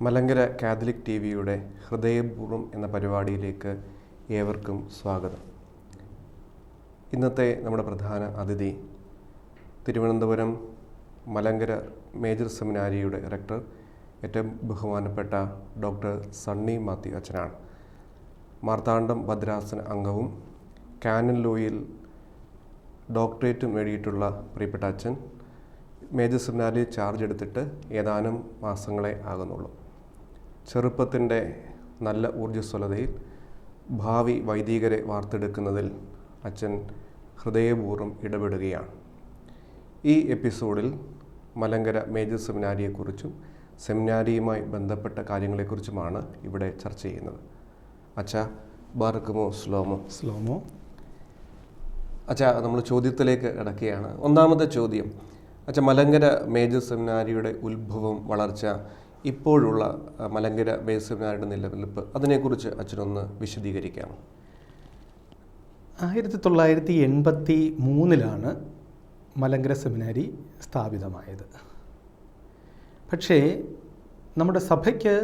Malankara Catholic T വിയുടെ ഹൃദയപൂർവ്വം എന്ന പരിപാടിയിലേക്ക് ഏവർക്കും സ്വാഗതം. ഇന്നത്തെ നമ്മുടെ പ്രധാന അതിഥി തിരുവനന്തപുരം മലങ്കര മേജർ സെമിനാരിയുടെ റെക്ടർ ഏറ്റവും ബഹുമാനപ്പെട്ട ഡോക്ടർ സണ്ണി മാത്യു അച്ഛനാണ്. മാർത്താണ്ഡം ഭദ്രാസന അംഗവും കാനൻ ലോയിൽ ഡോക്ടറേറ്റ് നേടിയിട്ടുള്ള പ്രിയപ്പെട്ട അച്ഛൻ മേജർ സെമിനാരിയിൽ ചാർജ് എടുത്തിട്ട് ഏതാനും മാസങ്ങളെ ആകുന്നുള്ളൂ. ചെറുപ്പത്തിൻ്റെ നല്ല ഊർജ്ജസ്വലതയിൽ ഭാവി വൈദികരെ വാർത്തെടുക്കുന്നതിൽ അച്ഛൻ ഹൃദയപൂർവ്വം ഇടപെടുകയാണ്. ഈ എപ്പിസോഡിൽ മലങ്കര മേജർ സെമിനാരിയെക്കുറിച്ചും സെമിനാരിയുമായി ബന്ധപ്പെട്ട കാര്യങ്ങളെക്കുറിച്ചുമാണ് ഇവിടെ ചർച്ച ചെയ്യുന്നത്. അച്ഛാ, ബാറക്കുമോ സ്ലോമോ. അച്ഛാ, നമ്മൾ ചോദ്യത്തിലേക്ക് കിടക്കുകയാണ്. ഒന്നാമത്തെ ചോദ്യം, അച്ഛാ, മലങ്കര മേജർ സെമിനാരിയുടെ ഉത്ഭവം, വളർച്ച, ഇപ്പോഴുള്ള മലങ്കര മേജർ സെമിനാരിയുടെ നിലനിൽപ്പ്, അതിനെക്കുറിച്ച് അച്ഛനൊന്ന് വിശദീകരിക്കാമോ? 1983 മലങ്കര സെമിനാരി സ്ഥാപിതമായത്. പക്ഷേ നമ്മുടെ സഭയ്ക്ക്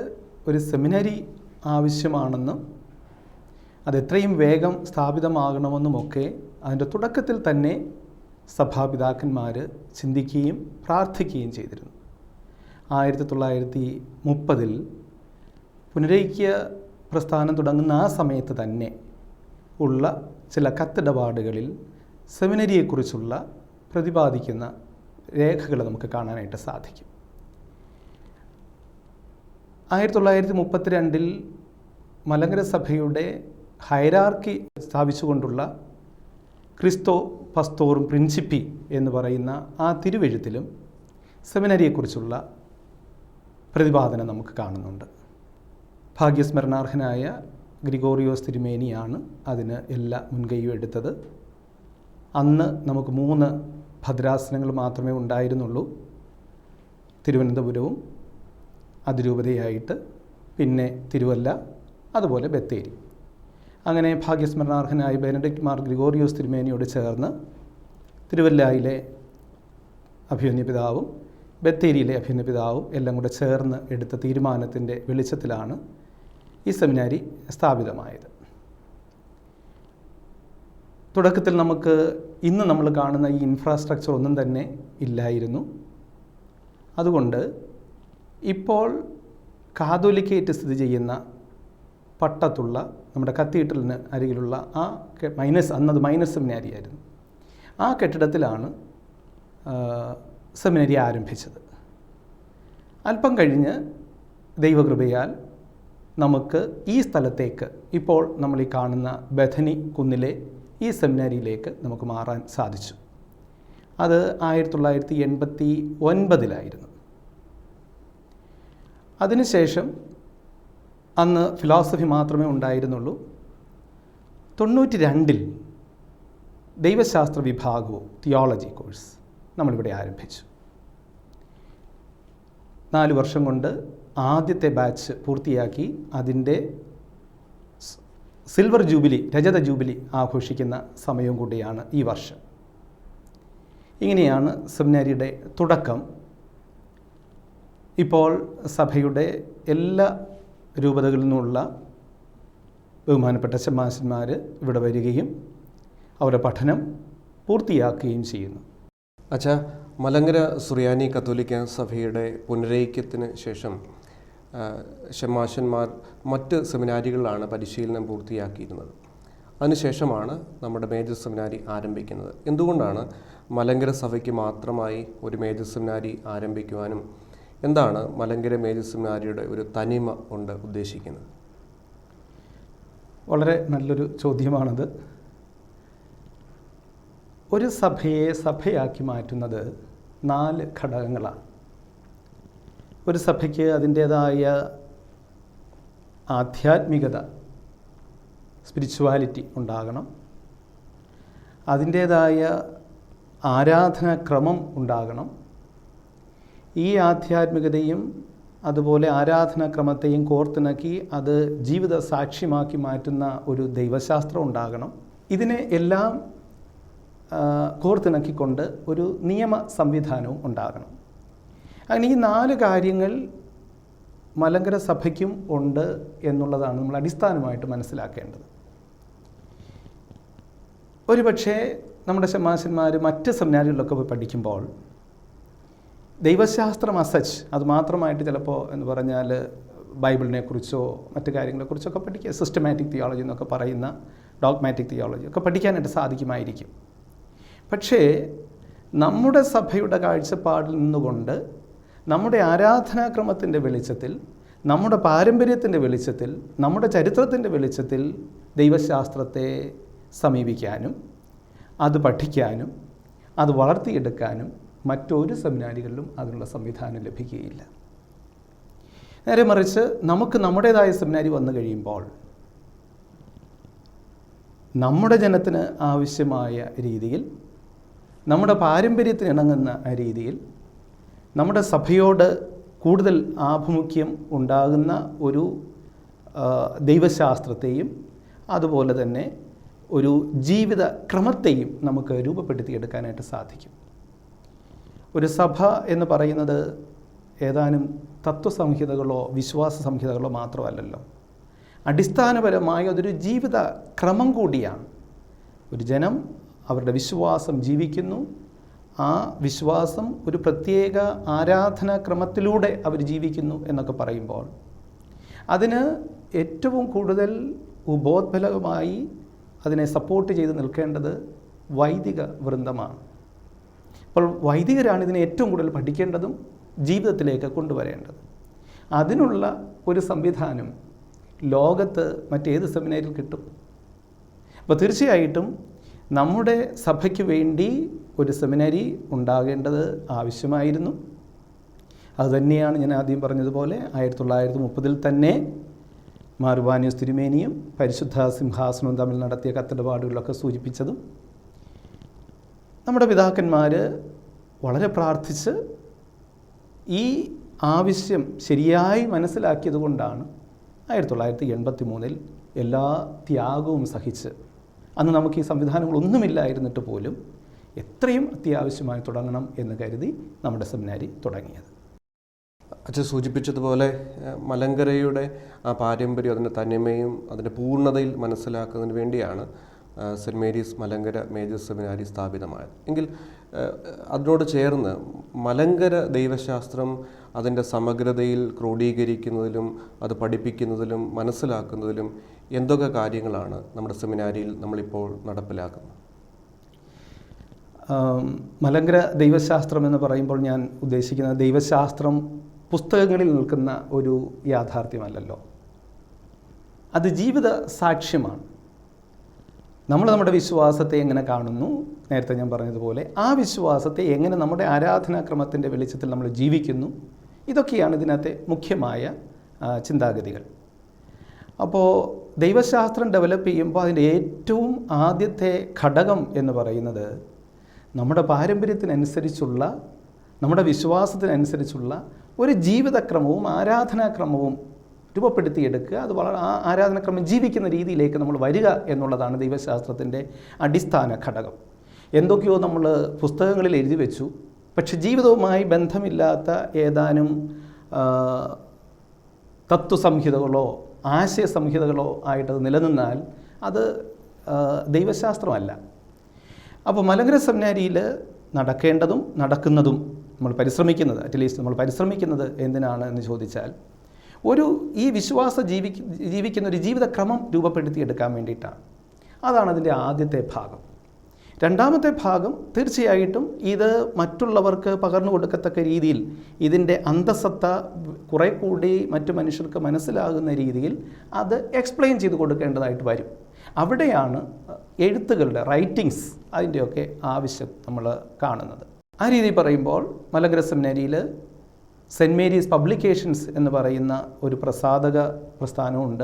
ഒരു സെമിനാരി ആവശ്യമാണെന്നും അതെത്രയും വേഗം സ്ഥാപിതമാകണമെന്നുമൊക്കെ അതിൻ്റെ തുടക്കത്തിൽ തന്നെ സഭാപിതാക്കന്മാർ ചിന്തിക്കുകയും പ്രാർത്ഥിക്കുകയും ചെയ്തിരുന്നു. 1930 പുനരൈക്യ പ്രസ്ഥാനം തുടങ്ങുന്ന ആ സമയത്ത് തന്നെ ഉള്ള ചില കത്തിടപാടുകളിൽ സെമിനറിയെക്കുറിച്ചുള്ള പ്രതിപാദിക്കുന്ന രേഖകൾ നമുക്ക് കാണാനായിട്ട് സാധിക്കും. 1932 മലങ്കര സഭയുടെ ഹൈറാർക്കി സ്ഥാപിച്ചുകൊണ്ടുള്ള ക്രിസ്തോ പസ്തോറും പ്രിൻസിപ്പി എന്ന് പറയുന്ന ആ തിരുവെഴുത്തിലും സെമിനറിയെക്കുറിച്ചുള്ള പ്രതിപാദനം നമുക്ക് കാണുന്നുണ്ട്. ഭാഗ്യസ്മരണാർഹനായ ഗ്രിഗോറിയോസ് തിരുമേനിയാണ് അതിന് എല്ലാ മുൻകൈയും എടുത്തത്. അന്ന് നമുക്ക് 3 ഭദ്രാസനങ്ങൾ മാത്രമേ ഉണ്ടായിരുന്നുള്ളൂ. തിരുവനന്തപുരവും അതിരൂപതയായിട്ട്, പിന്നെ തിരുവല്ല, അതുപോലെ ബത്തേരി. അങ്ങനെ ഭാഗ്യസ്മരണാർഹനായ ബെനഡിക്ട് മാർ ഗ്രിഗോറിയോസ് തിരുമേനിയോട് ചേർന്ന് തിരുവല്ലയിലെ അഭിമന്യ പിതാവും ബത്തേരിയിലെ അഭിമന്യ പിതാവും എല്ലാം കൂടെ ചേർന്ന് എടുത്ത തീരുമാനത്തിൻ്റെ വെളിച്ചത്തിലാണ് ഈ സെമിനാരി സ്ഥാപിതമായത്. തുടക്കത്തിൽ നമുക്ക് ഇന്ന് നമ്മൾ കാണുന്ന ഈ ഇൻഫ്രാസ്ട്രക്ചർ ഒന്നും തന്നെ ഇല്ലായിരുന്നു. അതുകൊണ്ട് ഇപ്പോൾ കാതോലിക്കേറ്റ് സ്ഥിതി ചെയ്യുന്ന പട്ടത്തുള്ള നമ്മുടെ കത്തീഡ്രലിന് അരികിലുള്ള ആ അന്നത് മൈനർ സെമിനാരി ആയിരുന്നു. ആ കെട്ടിടത്തിലാണ് സെമിനാരി ആരംഭിച്ചത്. അല്പം കഴിഞ്ഞ് ദൈവകൃപയാൽ നമുക്ക് ഈ സ്ഥലത്തേക്ക്, ഇപ്പോൾ നമ്മൾ ഈ കാണുന്ന ബഥനി കുന്നിലെ ഈ സെമിനാരിയിലേക്ക് നമുക്ക് മാറാൻ സാധിച്ചു. അത് 1989 അതിനുശേഷം അന്ന് ഫിലോസഫി മാത്രമേ ഉണ്ടായിരുന്നുള്ളൂ. 92 ദൈവശാസ്ത്ര വിഭാഗവും തിയോളജി കോഴ്സ് നമ്മളിവിടെ ആരംഭിച്ചു. 4 വർഷം കൊണ്ട് ആദ്യത്തെ ബാച്ച് പൂർത്തിയാക്കി അതിൻ്റെ സിൽവർ ജൂബിലി, രജത ജൂബിലി ആഘോഷിക്കുന്ന സമയവും കൂടിയാണ് ഈ വർഷം. ഇങ്ങനെയാണ് സെമിനാരിയുടെ തുടക്കം. ഇപ്പോൾ സഭയുടെ എല്ലാ രൂപതകളിൽ നിന്നുള്ള ബഹുമാനപ്പെട്ട ശമാശന്മാർ ഇവിടെ വരികയും അവരുടെ പഠനം പൂർത്തിയാക്കുകയും ചെയ്യുന്നു. അച്ഛാ, മലങ്കര സുറിയാനി കത്തോലിക്ക സഭയുടെ പുനരൈക്യത്തിന് ശേഷം ശമാശന്മാർ മറ്റ് സെമിനാരികളിലാണ് പരിശീലനം പൂർത്തിയാക്കിയിരുന്നത്. അതിനുശേഷമാണ് നമ്മുടെ മേജർ സെമിനാരി ആരംഭിക്കുന്നത്. എന്തുകൊണ്ടാണ് മലങ്കര സഭയ്ക്ക് മാത്രമായി ഒരു മേജർ സെമിനാരി ആരംഭിക്കുവാനും എന്താണ് മലങ്കര മേജർ സെമിനാരിയുടെ ഒരു തനിമ കൊണ്ട് ഉദ്ദേശിക്കുന്നത്? വളരെ നല്ലൊരു ചോദ്യമാണത്. ഒരു സഭയെ സഭയാക്കി മാറ്റുന്നത് 4 ഘടകങ്ങളാണ്. ഒരു സഭയ്ക്ക് അതിൻ്റേതായ ആധ്യാത്മികത, സ്പിരിച്വാലിറ്റി ഉണ്ടാകണം. അതിൻ്റേതായ ആരാധനാക്രമം ഉണ്ടാകണം. ഈ ആധ്യാത്മികതയും അതുപോലെ ആരാധനാക്രമത്തെയും കോർത്തിണക്കി അത് ജീവിത സാക്ഷ്യമാക്കി മാറ്റുന്ന ഒരു ദൈവശാസ്ത്രം ഉണ്ടാകണം. ഇതിനെ എല്ലാം കോർത്തിണക്കിക്കൊണ്ട് ഒരു നിയമ സംവിധാനവും ഉണ്ടാകണം. അങ്ങനെ ഈ 4 കാര്യങ്ങൾ മലങ്കര സഭയ്ക്കും ഉണ്ട് എന്നുള്ളതാണ് നമ്മൾ അടിസ്ഥാനമായിട്ട് മനസ്സിലാക്കേണ്ടത്. ഒരുപക്ഷെ നമ്മുടെ ശമാശന്മാർ മറ്റ് സെമിനാരികളിലൊക്കെ പോയി പഠിക്കുമ്പോൾ ദൈവശാസ്ത്രം അസച്ച് അത് മാത്രമായിട്ട് ചിലപ്പോൾ എന്ന് പറഞ്ഞാൽ ബൈബിളിനെ കുറിച്ചോ മറ്റു കാര്യങ്ങളെക്കുറിച്ചൊക്കെ പഠിക്കുക, സിസ്റ്റമാറ്റിക് തിയോളജി എന്നൊക്കെ പറയുന്ന ഡോഗ്മാറ്റിക് തിയോളജി ഒക്കെ പഠിക്കാനായിട്ട് സാധിക്കുമായിരിക്കും. പക്ഷേ നമ്മുടെ സഭയുടെ കാഴ്ചപ്പാടിൽ നിന്നുകൊണ്ട് നമ്മുടെ ആരാധനാക്രമത്തിൻ്റെ വെളിച്ചത്തിൽ, നമ്മുടെ പാരമ്പര്യത്തിൻ്റെ വെളിച്ചത്തിൽ, നമ്മുടെ ചരിത്രത്തിൻ്റെ വെളിച്ചത്തിൽ ദൈവശാസ്ത്രത്തെ സമീപിക്കാനും അത് പഠിക്കാനും അത് വളർത്തിയെടുക്കാനും മറ്റൊരു സെമിനാരികളിലും അതിനുള്ള സംവിധാനം ലഭിക്കുകയില്ല. നേരെ മറിച്ച് നമുക്ക് നമ്മുടേതായ സെമിനാരി വന്നു കഴിയുമ്പോൾ നമ്മുടെ ജനത്തിന് ആവശ്യമായ രീതിയിൽ, നമ്മുടെ പാരമ്പര്യത്തിന് ഇണങ്ങുന്ന രീതിയിൽ, നമ്മുടെ സഭയോട് കൂടുതൽ ആഭിമുഖ്യം ഉണ്ടാകുന്ന ഒരു ദൈവശാസ്ത്രത്തെയും അതുപോലെ തന്നെ ഒരു ജീവിത ക്രമത്തെയും നമുക്ക് രൂപപ്പെടുത്തിയെടുക്കാനായിട്ട് സാധിക്കും. ഒരു സഭ എന്ന് പറയുന്നത് ഏതാനും തത്വസംഹിതകളോ വിശ്വാസ സംഹിതകളോ മാത്രമല്ലല്ലോ. അടിസ്ഥാനപരമായി അതൊരു ജീവിത ക്രമം കൂടിയാണ്. ഒരു ജനം അവരുടെ വിശ്വാസം ജീവിക്കുന്നു, ആ വിശ്വാസം ഒരു പ്രത്യേക ആരാധനാക്രമത്തിലൂടെ അവർ ജീവിക്കുന്നു എന്നൊക്കെ പറയുമ്പോൾ അതിന് ഏറ്റവും കൂടുതൽ ഉപോത്ബലകമായി അതിനെ സപ്പോർട്ട് ചെയ്ത് നിൽക്കേണ്ടത് വൈദിക വൃന്ദമാണ്. അപ്പോൾ വൈദികരാണ് ഇതിനെ ഏറ്റവും കൂടുതൽ പഠിക്കേണ്ടതും ജീവിതത്തിലേക്ക് കൊണ്ടുവരേണ്ടത്. അതിനുള്ള ഒരു സംവിധാനം ലോകത്ത് മറ്റേത് സെമിനാരിൽ കിട്ടും? അപ്പോൾ തീർച്ചയായിട്ടും നമ്മുടെ സഭയ്ക്ക് വേണ്ടി ഒരു സെമിനാരി ഉണ്ടാകേണ്ടത് ആവശ്യമായിരുന്നു. അതുതന്നെയാണ് ഞാൻ ആദ്യം പറഞ്ഞതുപോലെ 1930 തന്നെ മാർവാനിയോസ് തിരുമേനിയും പരിശുദ്ധ സിംഹാസനവും തമ്മിൽ നടത്തിയ കത്തിടപാടുകളിലൊക്കെ സൂചിപ്പിച്ചതും. നമ്മുടെ പിതാക്കന്മാർ വളരെ പ്രാർത്ഥിച്ച് ഈ ആവശ്യം ശരിയായി മനസ്സിലാക്കിയത് കൊണ്ടാണ് 1983 എല്ലാ ത്യാഗവും സഹിച്ച്, അന്ന് നമുക്ക് ഈ സംവിധാനങ്ങളൊന്നുമില്ലായിരുന്നിട്ട് പോലും എത്രയും അത്യാവശ്യമായി തുടങ്ങണം എന്ന് കരുതി നമ്മുടെ സെമിനാരി തുടങ്ങിയത്. അച്ഛൻ സൂചിപ്പിച്ചതുപോലെ മലങ്കരയുടെ ആ പാരമ്പര്യം, അതിൻ്റെ തനിമയും അതിൻ്റെ പൂർണ്ണതയിൽ മനസ്സിലാക്കുന്നതിന് വേണ്ടിയാണ് Saint Mary's Malankara Major Seminary സ്ഥാപിതമായത്. എങ്കിൽ അതിനോട് ചേർന്ന് മലങ്കര ദൈവശാസ്ത്രം അതിൻ്റെ സമഗ്രതയിൽ ക്രോഡീകരിക്കുന്നതിലും അത് പഠിപ്പിക്കുന്നതിലും മനസ്സിലാക്കുന്നതിലും എന്തൊക്കെ കാര്യങ്ങളാണ് നമ്മുടെ സെമിനാരിയിൽ നമ്മളിപ്പോൾ നടപ്പിലാക്കുന്നത്? മലങ്കര ദൈവശാസ്ത്രം എന്ന് പറയുമ്പോൾ ഞാൻ ഉദ്ദേശിക്കുന്നത് ദൈവശാസ്ത്രം പുസ്തകങ്ങളിൽ നിൽക്കുന്ന ഒരു യാഥാർത്ഥ്യമല്ലല്ലോ, അത് ജീവിത സാക്ഷ്യമാണ്. നമ്മൾ നമ്മുടെ വിശ്വാസത്തെ എങ്ങനെ കാണുന്നു, നേരത്തെ ഞാൻ പറഞ്ഞതുപോലെ ആ വിശ്വാസത്തെ എങ്ങനെ നമ്മുടെ ആരാധനാക്രമത്തിൻ്റെ വെളിച്ചത്തിൽ നമ്മൾ ജീവിക്കുന്നു, ഇതൊക്കെയാണ് ഇതിനകത്തെ മുഖ്യമായ ചിന്താഗതികൾ. അപ്പോൾ ദൈവശാസ്ത്രം ഡെവലപ്പ് ചെയ്യുമ്പോൾ അതിൻ്റെ ഏറ്റവും ആദ്യത്തെ ഘടകം എന്ന് പറയുന്നത് നമ്മുടെ പാരമ്പര്യത്തിനനുസരിച്ചുള്ള, നമ്മുടെ വിശ്വാസത്തിനനുസരിച്ചുള്ള ഒരു ജീവിതക്രമവും ആരാധനാക്രമവും രൂപപ്പെടുത്തിയെടുക്കുക. അത് ആ ആരാധനാക്രമം ജീവിക്കുന്ന രീതിയിലേക്ക് നമ്മൾ വരിക എന്നുള്ളതാണ് ദൈവശാസ്ത്രത്തിൻ്റെ അടിസ്ഥാന ഘടകം. എന്തൊക്കെയോ നമ്മൾ പുസ്തകങ്ങളിൽ എഴുതി വെച്ചു, പക്ഷെ ജീവിതവുമായി ബന്ധമില്ലാത്ത ഏതാനും തത്വസംഹിതകളോ ആശയസംഹിതകളോ ആയിട്ടത് നിലനിന്നാൽ അത് ദൈവശാസ്ത്രമല്ല. അപ്പോൾ മലങ്കര സെമിനാരിയിൽ നടക്കേണ്ടതും നടക്കുന്നതും നമ്മൾ പരിശ്രമിക്കുന്നത്, അറ്റ്ലീസ്റ്റ് നമ്മൾ പരിശ്രമിക്കുന്നത് എന്തിനാണ് എന്ന് ചോദിച്ചാൽ ഈ വിശ്വാസ ജീവിക്കുന്ന ഒരു ജീവിതക്രമം രൂപപ്പെടുത്തിയെടുക്കാൻ വേണ്ടിയിട്ടാണ്. അതാണ് അതിൻ്റെ ആദ്യത്തെ ഭാഗം. രണ്ടാമത്തെ ഭാഗം തീർച്ചയായിട്ടും ഇത് മറ്റുള്ളവർക്ക് പകർന്നു കൊടുക്കത്തക്ക രീതിയിൽ ഇതിൻ്റെ അന്തസത്ത കുറെ കൂടി മറ്റു മനുഷ്യർക്ക് മനസ്സിലാകുന്ന രീതിയിൽ അത് എക്സ്പ്ലെയിൻ ചെയ്ത് കൊടുക്കേണ്ടതായിട്ട് വരും. അവിടെയാണ് എഴുത്തുകളുടെ റൈറ്റിങ്സ് അതിൻ്റെയൊക്കെ ആവശ്യം നമ്മൾ കാണുന്നത്. ആ രീതി പറയുമ്പോൾ മലങ്കര സെമിനാരിയിൽ സെൻറ്റ് മേരീസ് പബ്ലിക്കേഷൻസ് എന്ന് പറയുന്ന ഒരു പ്രസാധക പ്രസ്ഥാനമുണ്ട്.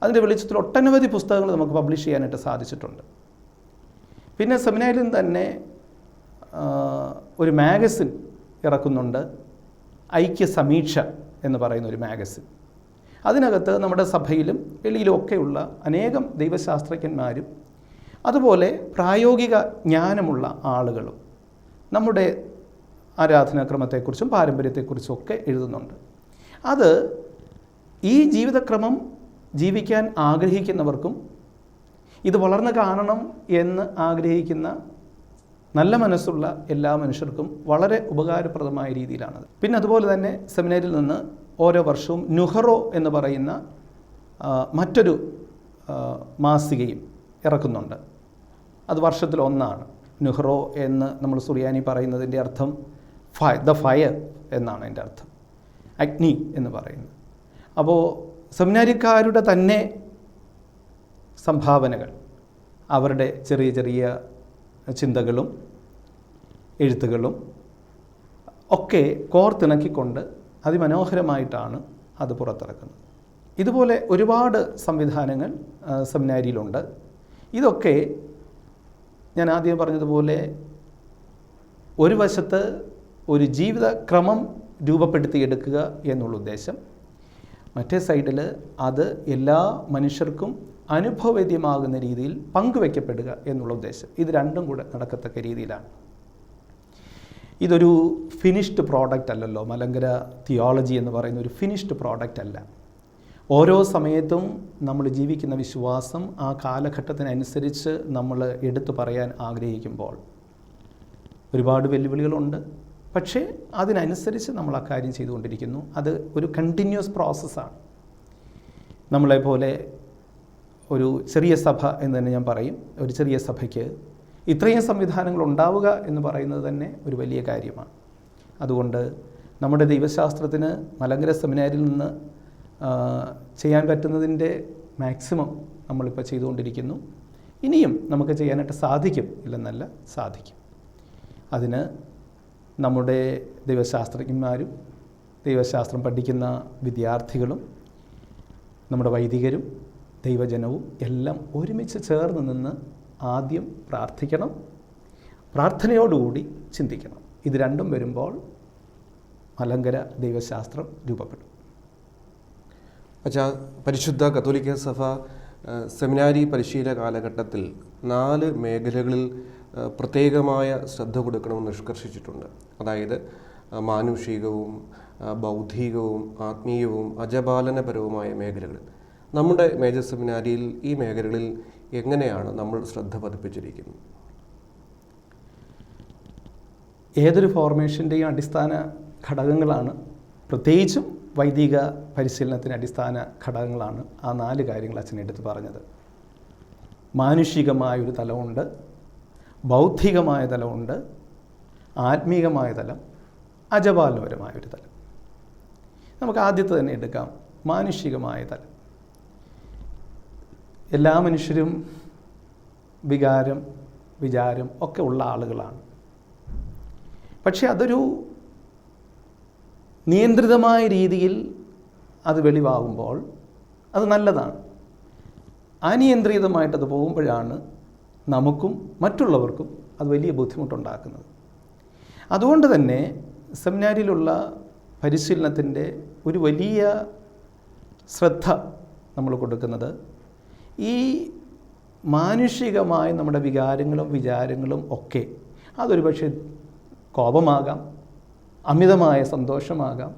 അതിൻ്റെ വെളിച്ചത്തിൽ ഒട്ടനവധി പുസ്തകങ്ങൾ നമുക്ക് പബ്ലിഷ് ചെയ്യാനായിട്ട് സാധിച്ചിട്ടുണ്ട്. പിന്നെ സെമിനാരിയിൽ തന്നെ ഒരു മാഗസിൻ ഇറക്കുന്നുണ്ട്, ഐക്യ സമീക്ഷ എന്ന് പറയുന്ന ഒരു മാഗസിൻ. അതിനകത്ത് നമ്മുടെ സഭയിലും വെളിയിലും ഒക്കെയുള്ള അനേകം ദൈവശാസ്ത്രജ്ഞന്മാരും അതുപോലെ പ്രായോഗിക ജ്ഞാനമുള്ള ആളുകളും നമ്മുടെ ആരാധനാക്രമത്തെക്കുറിച്ചും പാരമ്പര്യത്തെക്കുറിച്ചും ഒക്കെ എഴുതുന്നുണ്ട്. അത് ഈ ജീവിതക്രമം ജീവിക്കാൻ ആഗ്രഹിക്കുന്നവർക്കും ഇത് വളർന്നു കാണണം എന്ന് ആഗ്രഹിക്കുന്ന നല്ല മനസ്സുള്ള എല്ലാ മനുഷ്യർക്കും വളരെ ഉപകാരപ്രദമായ രീതിയിലാണത്. പിന്നെ അതുപോലെ തന്നെ സെമിനാരിൽ നിന്ന് ഓരോ വർഷവും നുഹറോ എന്ന് പറയുന്ന മറ്റൊരു മാസികയും ഇറക്കുന്നുണ്ട്. അത് വർഷത്തിലൊന്നാണ്. നുഹറോ എന്ന് നമ്മൾ സുറിയാനി പറയുന്നതിൻ്റെ അർത്ഥം ദ ഫയർ എന്നാണ് എൻ്റെ അർത്ഥം, അഗ്നി എന്ന് പറയുന്നത്. അപ്പോൾ സെമിനാരിക്കാരുടെ തന്നെ സംഭാവനകൾ, അവരുടെ ചെറിയ ചെറിയ ചിന്തകളും എഴുത്തുകളും ഒക്കെ കോർത്തിണക്കിക്കൊണ്ട് അതിമനോഹരമായിട്ടാണ് അത് പുറത്തിറക്കുന്നത്. ഇതുപോലെ ഒരുപാട് സംവിധാനങ്ങൾ സെമിനാരിയിലുണ്ട്. ഇതൊക്കെ ഞാൻ ആദ്യം പറഞ്ഞതുപോലെ ഒരു വശത്ത് ഒരു ജീവിതക്രമം രൂപപ്പെടുത്തിയെടുക്കുക എന്നുള്ള ഉദ്ദേശം, മറ്റേ സൈഡിൽ അത് എല്ലാ മനുഷ്യർക്കും അനുഭവവേദ്യമാകുന്ന രീതിയിൽ പങ്കുവയ്ക്കപ്പെടുക എന്നുള്ള ഉദ്ദേശം. ഇത് രണ്ടും കൂടെ നടക്കത്തക്ക രീതിയിലാണ്. ഇതൊരു ഫിനിഷ്ഡ് പ്രോഡക്റ്റ് അല്ലല്ലോ. മലങ്കര തിയോളജി എന്ന് പറയുന്ന ഒരു ഫിനിഷ്ഡ് പ്രോഡക്റ്റ് അല്ല. ഓരോ സമയത്തും നമ്മൾ ജീവിക്കുന്ന വിശ്വാസം ആ കാലഘട്ടത്തിനനുസരിച്ച് നമ്മൾ എടുത്തു പറയാൻ ആഗ്രഹിക്കുമ്പോൾ ഒരുപാട് വെല്ലുവിളികളുണ്ട്. പക്ഷേ അതിനനുസരിച്ച് നമ്മൾ ആ കാര്യം ചെയ്തുകൊണ്ടിരിക്കുന്നു. അത് ഒരു കണ്ടിന്യൂസ് പ്രോസസ്സാണ്. നമ്മളെപ്പോലെ ഒരു ചെറിയ സഭ എന്ന് തന്നെ ഞാൻ പറയും. ഒരു ചെറിയ സഭയ്ക്ക് ഇത്രയും സംവിധാനങ്ങൾ ഉണ്ടാവുക എന്ന് പറയുന്നത് തന്നെ ഒരു വലിയ കാര്യമാണ്. അതുകൊണ്ട് നമ്മുടെ ദൈവശാസ്ത്രത്തിന് മലങ്കര സെമിനാരിൽ നിന്ന് ചെയ്യാൻ പറ്റുന്നതിൻ്റെ മാക്സിമം നമ്മളിപ്പോൾ ചെയ്തുകൊണ്ടിരിക്കുന്നു. ഇനിയും നമുക്ക് ചെയ്യാനായിട്ട് സാധിക്കും, ഇല്ലെന്നല്ല, സാധിക്കും. അതിന് നമ്മുടെ ദൈവശാസ്ത്രജ്ഞന്മാരും ദൈവശാസ്ത്രം പഠിക്കുന്ന വിദ്യാർത്ഥികളും നമ്മുടെ വൈദികരും ദൈവജനവും എല്ലാം ഒരുമിച്ച് ചേർന്ന് നിന്ന് ആദ്യം പ്രാർത്ഥിക്കണം, പ്രാർത്ഥനയോടുകൂടി ചിന്തിക്കണം. ഇത് രണ്ടും വരുമ്പോൾ മലങ്കര ദൈവശാസ്ത്രം രൂപപ്പെടും. അച്ഛാ, പരിശുദ്ധ കത്തോലിക്ക സഭ സെമിനാരി പരിശീലന കാലഘട്ടത്തിൽ 4 മേഖലകളിൽ പ്രത്യേകമായ ശ്രദ്ധ കൊടുക്കണമെന്ന് നിഷ്കർഷിച്ചിട്ടുണ്ട്. അതായത് മാനുഷികവും ബൗദ്ധികവും ആത്മീയവും അജപാലനപരവുമായ മേഖലകൾ. നമ്മുടെ മേജർ സെമിനാരിയിൽ ഈ മേഖലകളിൽ എങ്ങനെയാണ് നമ്മൾ ശ്രദ്ധ പതിപ്പിച്ചിരിക്കുന്നത്? ഏതൊരു ഫോർമേഷൻ്റെയും അടിസ്ഥാന ഘടകങ്ങളാണ്, പ്രത്യേകിച്ചും വൈദിക പരിശീലനത്തിന് അടിസ്ഥാന ഘടകങ്ങളാണ് ആ 4 കാര്യങ്ങൾ അച്ഛൻ എടുത്ത് പറഞ്ഞത്. മാനുഷികമായൊരു തലമുണ്ട്, ബൗദ്ധികമായ തലമുണ്ട്, ആത്മീകമായ തലം, അജപാലനപരമായൊരു തലം. നമുക്ക് ആദ്യത്തെ തന്നെ എടുക്കാം, മാനുഷികമായ തലം. എല്ലാ മനുഷ്യരും വികാരം, വിചാരം ഒക്കെ ഉള്ള ആളുകളാണ്. പക്ഷെ അതൊരു നിയന്ത്രിതമായ രീതിയിൽ അത് വെളിവാകുമ്പോൾ അത് നല്ലതാണ്. അനിയന്ത്രിതമായിട്ടത് പോകുമ്പോഴാണ് നമുക്കും മറ്റുള്ളവർക്കും അത് വലിയ ബുദ്ധിമുട്ടുണ്ടാക്കുന്നത്. അതുകൊണ്ട് തന്നെ സെമിനാരിയിലുള്ള പരിശീലനത്തിൻ്റെ ഒരു വലിയ ശ്രദ്ധ നമ്മൾ കൊടുക്കുന്നത് ഈ മാനുഷികമായ നമ്മുടെ വികാരങ്ങളും വിചാരങ്ങളും ഒക്കെ, അതൊരു പക്ഷേ കോപമാകാം, അമിതമായ സന്തോഷമാകാം,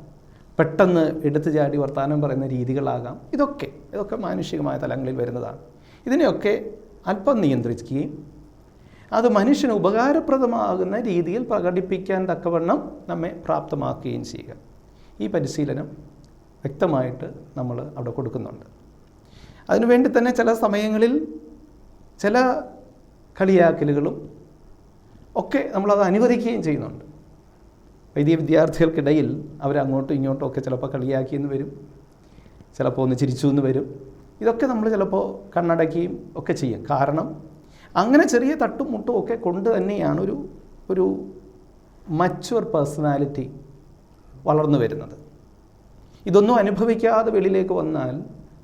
പെട്ടെന്ന് എടുത്തു ചാടി വർത്തമാനം പറയുന്ന രീതികളാകാം. ഇതൊക്കെ മാനുഷികമായ തലങ്ങളിൽ വരുന്നതാണ്. ഇതിനെയൊക്കെ അല്പം നിയന്ത്രിക്കുകയും അത് മനുഷ്യന് ഉപകാരപ്രദമാകുന്ന രീതിയിൽ പ്രകടിപ്പിക്കാൻ തക്കവണ്ണം നമ്മെ പ്രാപ്തമാക്കുകയും ചെയ്യുക. ഈ പരിശീലനം വ്യക്തമായിട്ട് നമ്മൾ അവിടെ കൊടുക്കുന്നുണ്ട്. അതിനുവേണ്ടി തന്നെ ചില സമയങ്ങളിൽ ചില കളിയാക്കലുകളും ഒക്കെ നമ്മളത് അനുവദിക്കുകയും ചെയ്യുന്നുണ്ട്. വൈദിക വിദ്യാർത്ഥികൾക്കിടയിൽ അവരങ്ങോട്ടും ഇങ്ങോട്ടും ഒക്കെ ചിലപ്പോൾ കളിയാക്കിയെന്ന് വരും, ചിലപ്പോൾ ഒന്ന് ചിരിച്ചു എന്ന് വരും. ഇതൊക്കെ നമ്മൾ ചിലപ്പോൾ കണ്ണടയ്ക്കുകയും ഒക്കെ ചെയ്യും. കാരണം അങ്ങനെ ചെറിയ തട്ടും മുട്ടും ഒക്കെ കൊണ്ട് തന്നെയാണ് ഒരു മച്വർ പേഴ്സണാലിറ്റി വളർന്നു വരുന്നത്. ഇതൊന്നും അനുഭവിക്കാതെ വെളിയിലേക്ക് വന്നാൽ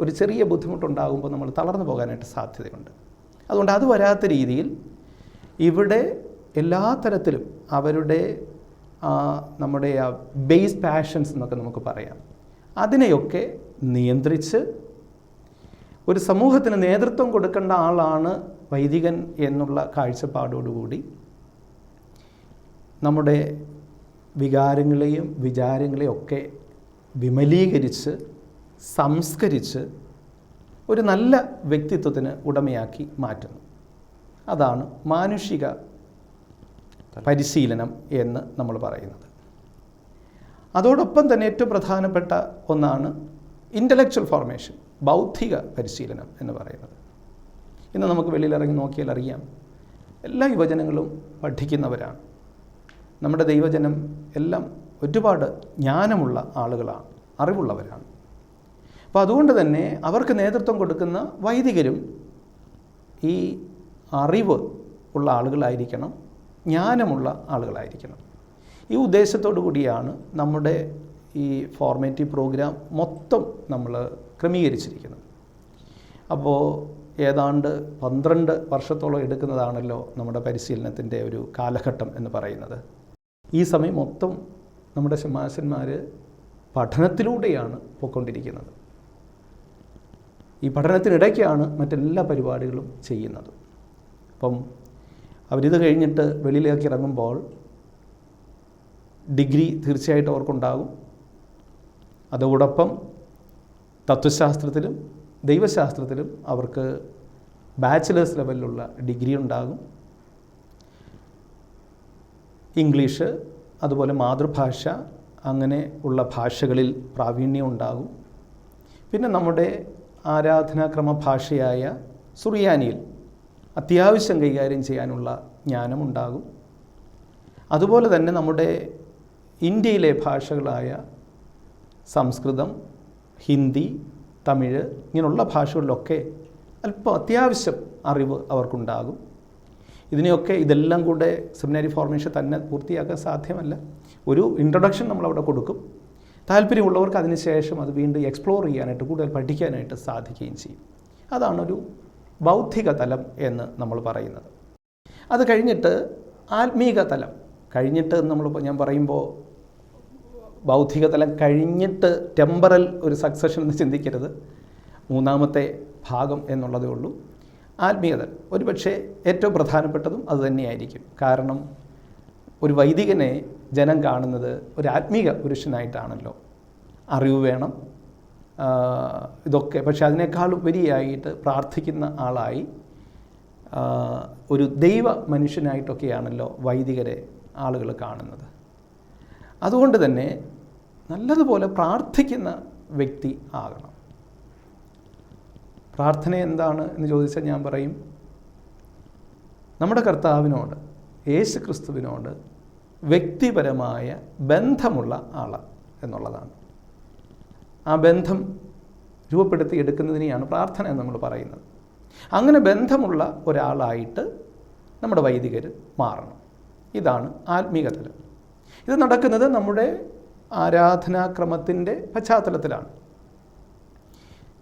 ഒരു ചെറിയ ബുദ്ധിമുട്ടുണ്ടാകുമ്പോൾ നമ്മൾ തളർന്നു പോകാനായിട്ട് സാധ്യതയുണ്ട്. അതുകൊണ്ട് അത് വരാത്ത രീതിയിൽ ഇവിടെ എല്ലാ തരത്തിലും അവരുടെ നമ്മുടെ ബേസ് പാഷൻസ് എന്നൊക്കെ നമുക്ക് പറയാം, അതിനെയൊക്കെ നിയന്ത്രിച്ച് ഒരു സമൂഹത്തിന് നേതൃത്വം കൊടുക്കേണ്ട ആളാണ് വൈദികൻ എന്നുള്ള കാഴ്ചപ്പാടോടുകൂടി നമ്മുടെ വികാരങ്ങളെയും വിചാരങ്ങളെയും ഒക്കെ വിമലീകരിച്ച് സംസ്കരിച്ച് ഒരു നല്ല വ്യക്തിത്വത്തിന് ഉടമയാക്കി മാറ്റുന്നു. അതാണ് മാനുഷിക പരിശീലനം എന്ന് നമ്മൾ പറയുന്നത്. അതോടൊപ്പം തന്നെ ഏറ്റവും പ്രധാനപ്പെട്ട ഒന്നാണ് ഇൻ്റലക്ച്വൽ ഫോർമേഷൻ, ബൗദ്ധിക പരിശീലനം എന്ന് പറയുന്നത്. ഇന്ന് നമുക്ക് വെളിയിലിറങ്ങി നോക്കിയാൽ അറിയാം, എല്ലാ യുവജനങ്ങളും പഠിക്കുന്നവരാണ്. നമ്മുടെ ദൈവജനം എല്ലാം ഒരുപാട് ജ്ഞാനമുള്ള ആളുകളാണ്, അറിവുള്ളവരാണ്. അപ്പോൾ അതുകൊണ്ട് തന്നെ അവർക്ക് നേതൃത്വം കൊടുക്കുന്ന വൈദികരും ഈ അറിവ് ഉള്ള ആളുകളായിരിക്കണം, ജ്ഞാനമുള്ള ആളുകളായിരിക്കണം. ഈ ഉദ്ദേശത്തോടു കൂടിയാണ് നമ്മുടെ ഈ ഫോർമേറ്റീവ് പ്രോഗ്രാം മൊത്തം നമ്മൾ ക്രമീകരിച്ചിരിക്കുന്നത്. അപ്പോൾ ഏതാണ്ട് 12 വർഷത്തോളം എടുക്കുന്നതാണല്ലോ നമ്മുടെ പരിശീലനത്തിൻ്റെ ഒരു കാലഘട്ടം എന്ന് പറയുന്നത്. ഈ സമയം മൊത്തം നമ്മുടെ ശമാശന്മാർ പഠനത്തിലൂടെയാണ് പോയിക്കൊണ്ടിരിക്കുന്നത്. ഈ പഠനത്തിനിടയ്ക്കാണ് മറ്റെല്ലാ പരിപാടികളും ചെയ്യുന്നത്. അപ്പം അവരിത് കഴിഞ്ഞിട്ട് വെളിയിലേക്ക് ഇറങ്ങുമ്പോൾ ഡിഗ്രി തീർച്ചയായിട്ടും അവർക്കുണ്ടാകും. അതോടൊപ്പം തത്വശാസ്ത്രത്തിലും ദൈവശാസ്ത്രത്തിലും അവർക്ക് ബാച്ചിലേഴ്സ് ലെവലിലുള്ള ഡിഗ്രി ഉണ്ടാകും. ഇംഗ്ലീഷ്, അതുപോലെ മാതൃഭാഷ, അങ്ങനെ ഉള്ള ഭാഷകളിൽ പ്രാവീണ്യം ഉണ്ടാകും. പിന്നെ നമ്മുടെ ആരാധനാക്രമ ഭാഷയായ സുറിയാനിയിൽ അത്യാവശ്യം കൈകാര്യം ചെയ്യാനുള്ള ജ്ഞാനമുണ്ടാകും. അതുപോലെ തന്നെ നമ്മുടെ ഇന്ത്യയിലെ ഭാഷകളായ സംസ്കൃതം, ഹിന്ദി, തമിഴ്, ഇങ്ങനെയുള്ള ഭാഷകളിലൊക്കെ അല്പം അത്യാവശ്യം അറിവ് അവർക്കുണ്ടാകും. ഇതെല്ലാം കൂടെ സെമിനാരി ഫോർമേഷൻ തന്നെ പൂർത്തിയാക്കാൻ സാധ്യമല്ല. ഒരു ഇൻട്രൊഡക്ഷൻ നമ്മളവിടെ കൊടുക്കും. താല്പര്യമുള്ളവർക്ക് അതിനുശേഷം അത് വീണ്ടും എക്സ്പ്ലോർ ചെയ്യാനായിട്ട്, കൂടുതൽ പഠിക്കാനായിട്ട് സാധിക്കുകയും ചെയ്യും. അതാണൊരു ബൗദ്ധിക തലം എന്ന് നമ്മൾ പറയുന്നത്. അത് കഴിഞ്ഞിട്ട് ആത്മീക തലം കഴിഞ്ഞിട്ട് ഞാൻ പറയുമ്പോൾ ബൗദ്ധിക തലം കഴിഞ്ഞിട്ട് ടെമ്പറൽ ഒരു സക്സഷൻ എന്ന് ചിന്തിക്കരുത്. 3ാമത്തെ ഭാഗം എന്നുള്ളതേ ഉള്ളൂ. ആത്മീയത ഒരുപക്ഷെ ഏറ്റവും പ്രധാനപ്പെട്ടതും അതുതന്നെയായിരിക്കും. കാരണം ഒരു വൈദികനെ ജനം കാണുന്നത് ഒരു ആത്മീക പുരുഷനായിട്ടാണല്ലോ. അറിവ് വേണം, ഇതൊക്കെ. പക്ഷെ അതിനേക്കാൾ ഉപരിയായിട്ട് പ്രാർത്ഥിക്കുന്ന ആളായി, ഒരു ദൈവ മനുഷ്യനായിട്ടൊക്കെയാണല്ലോ വൈദികരെ ആളുകൾ കാണുന്നത്. അതുകൊണ്ട് തന്നെ നല്ലതുപോലെ പ്രാർത്ഥിക്കുന്ന വ്യക്തി ആകണം. പ്രാർത്ഥന എന്താണ് എന്ന് ചോദിച്ചാൽ ഞാൻ പറയും, നമ്മുടെ യേശു ക്രിസ്തുവിനോട് വ്യക്തിപരമായ ബന്ധമുള്ള ആൾ എന്നുള്ളതാണ്. ആ ബന്ധം രൂപപ്പെടുത്തിയെടുക്കുന്നതിനെയാണ് പ്രാർത്ഥന എന്ന് നമ്മൾ പറയുന്നത്. അങ്ങനെ ബന്ധമുള്ള ഒരാളായിട്ട് നമ്മുടെ വൈദികർ മാറണം. ഇതാണ് ആത്മീക തലം. ഇത് നടക്കുന്നത് നമ്മുടെ ആരാധനാക്രമത്തിൻ്റെ പശ്ചാത്തലത്തിലാണ്.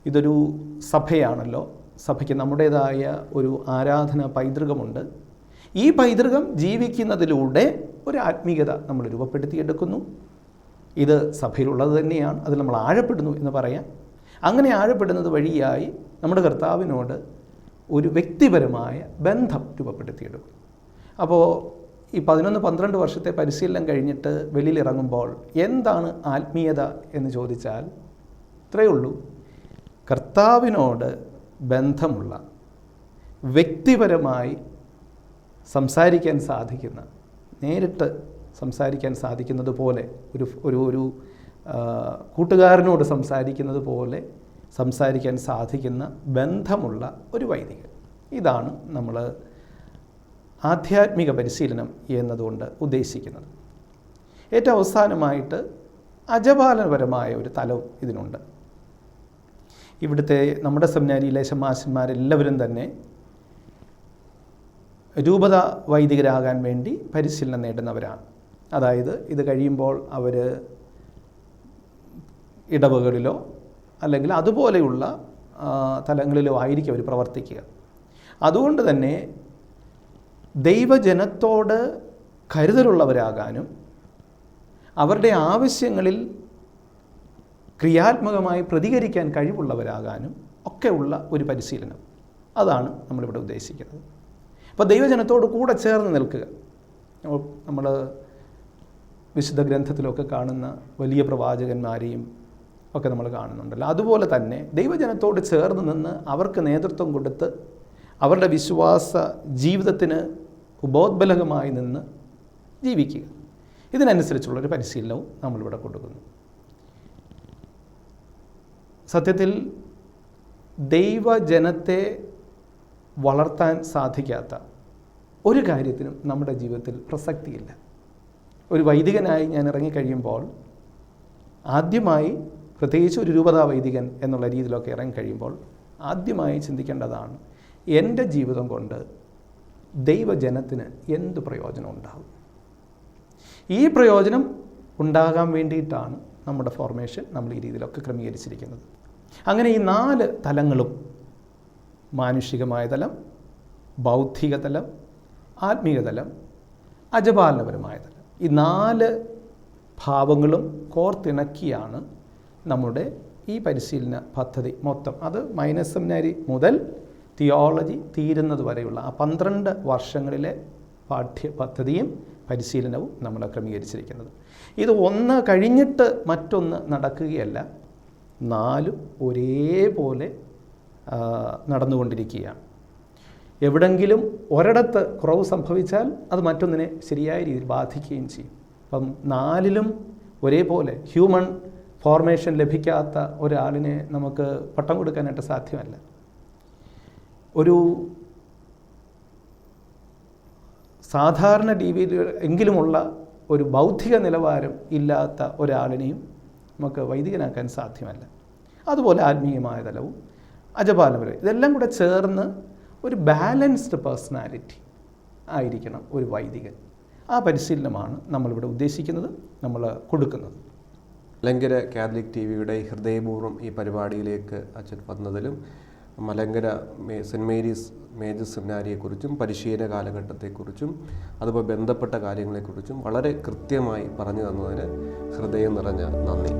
ഇതൊരു സഭയാണല്ലോ. സഭയ്ക്ക് നമ്മുടേതായ ഒരു ആരാധന പൈതൃകമുണ്ട്. ഈ പൈതൃകം ജീവിക്കുന്നതിലൂടെ ഒരു ആത്മീയത നമ്മൾ രൂപപ്പെടുത്തിയെടുക്കുന്നു. ഇത് സഭയിലുള്ളത് തന്നെയാണ്. അതിൽ നമ്മൾ ആഴപ്പെടുന്നു എന്ന് പറയാം. അങ്ങനെ ആഴപ്പെടുന്നത് വഴിയായി നമ്മുടെ കർത്താവിനോട് ഒരു വ്യക്തിപരമായ ബന്ധം രൂപപ്പെടുത്തിയെടുക്കും. അപ്പോൾ ഈ 11-12 വർഷത്തെ പരിശീലനം കഴിഞ്ഞിട്ട് വെളിയിലിറങ്ങുമ്പോൾ എന്താണ് ആത്മീയത എന്ന് ചോദിച്ചാൽ ഇത്രയേ ഉള്ളൂ. കർത്താവിനോട് ബന്ധമുള്ള, വ്യക്തിപരമായി സംസാരിക്കാൻ സാധിക്കുന്ന, നേരിട്ട് സംസാരിക്കാൻ സാധിക്കുന്നത് പോലെ, ഒരു കൂട്ടുകാരനോട് സംസാരിക്കുന്നത് പോലെ സംസാരിക്കാൻ സാധിക്കുന്ന ബന്ധമുള്ള ഒരു വൈദികൻ. ഇതാണ് നമ്മൾ ആധ്യാത്മിക പരിശീലനം എന്നതുകൊണ്ട് ഉദ്ദേശിക്കുന്നത്. ഏറ്റവും അവസാനമായിട്ട് അജപാലനപരമായ ഒരു തലവും ഇതിനുണ്ട്. ഇവിടുത്തെ നമ്മുടെ സെമിനാരിയിലെ ശമാശന്മാരെല്ലാവരും തന്നെ രൂപത വൈദികരാകാൻ വേണ്ടി പരിശീലനം നേടുന്നവരാണ്. അതായത് ഇത് കഴിയുമ്പോൾ അവർ ഇടവകളിലോ അല്ലെങ്കിൽ അതുപോലെയുള്ള തലങ്ങളിലോ ആയിരിക്കും അവർ പ്രവർത്തിക്കുക. അതുകൊണ്ട് തന്നെ ദൈവജനത്തോട് കരുതലുള്ളവരാകാനും അവരുടെ ആവശ്യങ്ങളിൽ ക്രിയാത്മകമായി പ്രതികരിക്കാൻ കഴിവുള്ളവരാകാനും ഒക്കെയുള്ള ഒരു പരിശീലനം. അതാണ് നമ്മളിവിടെ ഉദ്ദേശിക്കുന്നത്. അപ്പോൾ ദൈവജനത്തോട് കൂടെ ചേർന്ന് നിൽക്കുക. നമ്മൾ വിശുദ്ധ ഗ്രന്ഥത്തിലൊക്കെ കാണുന്ന വലിയ പ്രവാചകന്മാരെയും ഒക്കെ നമ്മൾ കാണുന്നുണ്ടല്ലോ. അതുപോലെ തന്നെ ദൈവജനത്തോട് ചേർന്ന് നിന്ന് അവർക്ക് നേതൃത്വം കൊടുത്ത് അവരുടെ വിശ്വാസ ജീവിതത്തിന് ഉപോദ്ബലകമായി നിന്ന് ജീവിക്കുക. ഇതിനനുസരിച്ചുള്ളൊരു പരിശീലനവും നമ്മളിവിടെ കൊടുക്കുന്നു. സത്യത്തിൽ ദൈവജനത്തെ വളർത്താൻ സാധിക്കാത്ത ഒരു കാര്യത്തിനും നമ്മുടെ ജീവിതത്തിൽ പ്രസക്തിയില്ല. ഒരു വൈദികനായി ഞാൻ ഇറങ്ങിക്കഴിയുമ്പോൾ ആദ്യമായി, പ്രത്യേകിച്ച് ഒരു രൂപതാ വൈദികൻ എന്നുള്ള രീതിയിലൊക്കെ ഇറങ്ങിക്കഴിയുമ്പോൾ ആദ്യമായി ചിന്തിക്കേണ്ടതാണ്, എൻ്റെ ജീവിതം കൊണ്ട് ദൈവജനത്തിന് എന്ത് പ്രയോജനം ഉണ്ടാകും? ഈ പ്രയോജനം ഉണ്ടാകാൻ വേണ്ടിയിട്ടാണ് നമ്മുടെ ഫോർമേഷൻ നമ്മൾ ഈ രീതിയിലൊക്കെ ക്രമീകരിച്ചിരിക്കുന്നത്. അങ്ങനെ ഈ 4 തലങ്ങളും, മാനുഷികമായ തലം, ബൗദ്ധിക തലം, ആത്മീയ തലം, അജപാലനപരമായ തലം, ഈ 4 ഭാവങ്ങളും കോർത്തിണക്കിയാണ് നമ്മുടെ ഈ പരിശീലന പദ്ധതി മൊത്തം. അത് മൈനസ് സെമിനാരി മുതൽ തിയോളജി തീരുന്നത് വരെയുള്ള ആ 12 വർഷങ്ങളിലെ പാഠ്യ പദ്ധതിയും പരിശീലനവും നമ്മൾ ക്രമീകരിച്ചിരിക്കുന്നത്. ഇത് ഒന്ന് കഴിഞ്ഞിട്ട് മറ്റൊന്ന് നടക്കുകയല്ല, 4 ഒരേപോലെ നടന്നുകൊണ്ടിരിക്കുകയാണ്. എവിടെങ്കിലും ഒരിടത്ത് കുറവ് സംഭവിച്ചാൽ അത് മറ്റൊന്നിനെ ശരിയായ രീതിയിൽ ബാധിക്കുകയും ചെയ്യും. അപ്പം 4ലും ഒരേപോലെ ഹ്യൂമൻ ഫോർമേഷൻ ലഭിക്കാത്ത ഒരാളിനെ നമുക്ക് പട്ടം കൊടുക്കാനായിട്ട് സാധ്യമല്ല. ഒരു സാധാരണ രീതിയിൽ എങ്കിലുമുള്ള ഒരു ബൗദ്ധിക നിലവാരം ഇല്ലാത്ത ഒരാളിനെയും നമുക്ക് വൈദികനാക്കാൻ സാധ്യമല്ല. അതുപോലെ ആത്മീയമായ തലവും അജപാലപരവും ഇതെല്ലാം കൂടെ ചേർന്ന് ഒരു ബാലൻസ്ഡ് പേഴ്സണാലിറ്റി ആയിരിക്കണം ഒരു വൈദികൻ. ആ പരിശീലനമാണ് നമ്മളിവിടെ ഉദ്ദേശിക്കുന്നത്, നമ്മൾ കൊടുക്കുന്നത്. മലങ്കര കാത്തലിക് ടിവിയുടെ ഹൃദയപൂർവ്വം ഈ പരിപാടിയിലേക്ക് അച്ഛൻ വന്നതിലും മലങ്കര സെൻറ്റ് മേരീസ് മേജർ സെമിനാരിയെക്കുറിച്ചും പരിശീലന കാലഘട്ടത്തെക്കുറിച്ചും അതുപോലെ ബന്ധപ്പെട്ട കാര്യങ്ങളെക്കുറിച്ചും വളരെ കൃത്യമായി പറഞ്ഞു തന്നതിന് ഹൃദയം നിറഞ്ഞ നന്ദി.